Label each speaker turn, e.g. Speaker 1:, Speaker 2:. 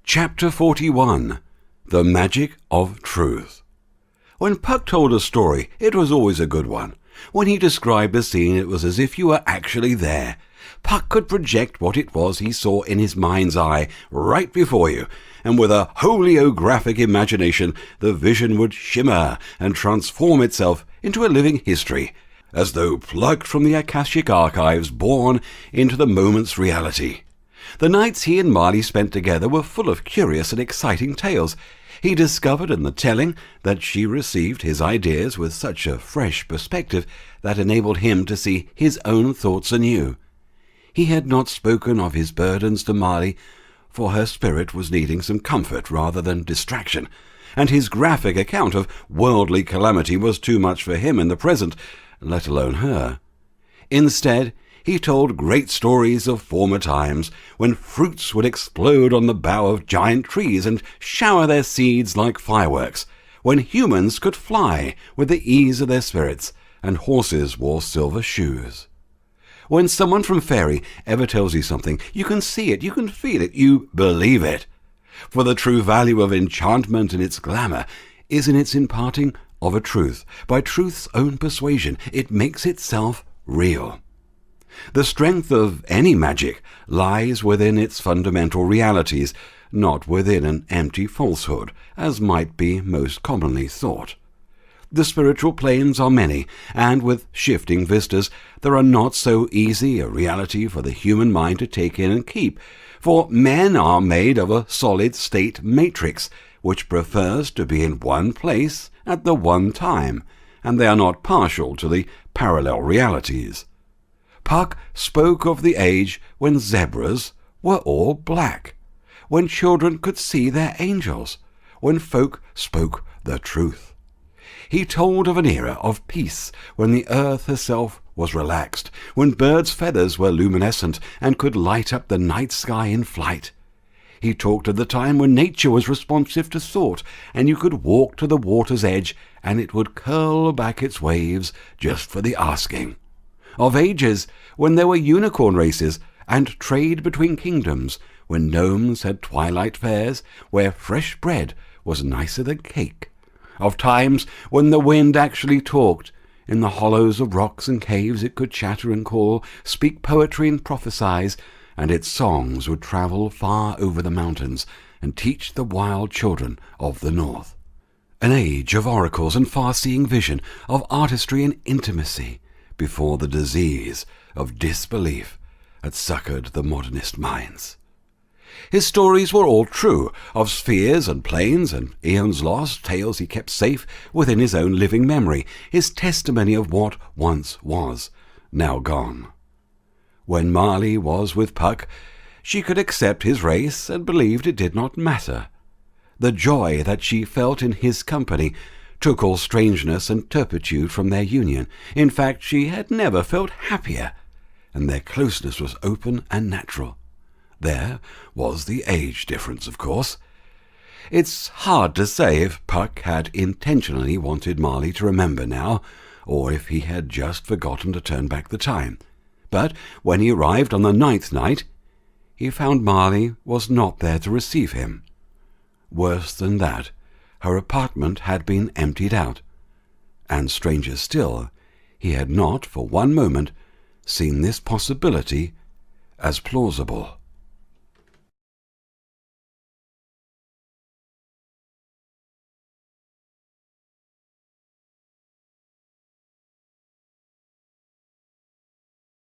Speaker 1: Chapter 41. The Magic of Truth. When Puck told a story, it was always a good one. When he described a scene, it was as if you were actually there. Puck could project what it was he saw in his mind's eye right before you, and with a holiographic imagination, the vision would shimmer and transform itself into a living history, as though plucked from the Akashic archives, born into the moment's reality. The nights he and Marley spent together were full of curious and exciting tales. He discovered in the telling that she received his ideas with such a fresh perspective that enabled him to see his own thoughts anew. He had not spoken of his burdens to Marley, for her spirit was needing some comfort rather than distraction, and his graphic account of worldly calamity was too much for him in the present, let alone her. Instead, he told great stories of former times, when fruits would explode on the bough of giant trees and shower their seeds like fireworks, when humans could fly with the ease of their spirits, and horses wore silver shoes. When someone from Fairy ever tells you something, you can see it, you can feel it, you believe it. For the true value of enchantment and its glamour is in its imparting of a truth. By truth's own persuasion, it makes itself real. The strength of any magic lies within its fundamental realities, not within an empty falsehood, as might be most commonly thought. The spiritual planes are many, and with shifting vistas, there are not so easy a reality for the human mind to take in and keep, for men are made of a solid-state matrix, which prefers to be in one place at the one time, and they are not partial to the parallel realities. Puck spoke of the age when zebras were all black, when children could see their angels, when folk spoke the truth. He told of an era of peace when the earth herself was relaxed, when birds' feathers were luminescent and could light up the night sky in flight. He talked of the time when nature was responsive to thought, and you could walk to the water's edge and it would curl back its waves just for the asking. Of ages when there were unicorn races and trade between kingdoms, when gnomes had twilight fairs where fresh bread was nicer than cake. Of times when the wind actually talked. In the hollows of rocks and caves it could chatter and call, speak poetry and prophesize, and its songs would travel far over the mountains and teach the wild children of the north. An age of oracles and far-seeing vision, of artistry and intimacy, before the disease of disbelief had succored the modernist minds. His stories were all true, of spheres and planes and eons lost, tales he kept safe within his own living memory, his testimony of what once was, now gone. When Marley was with Puck, she could accept his race and believed it did not matter. The joy that she felt in his company took all strangeness and turpitude from their union. In fact, she had never felt happier, and their closeness was open and natural. There was the age difference, of course. It's hard to say if Puck had intentionally wanted Marley to remember now, or if he had just forgotten to turn back the time. But when he arrived on the 9th night, he found Marley was not there to receive him. Worse than that, her apartment had been emptied out, and stranger still, he had not for one moment seen this possibility as plausible.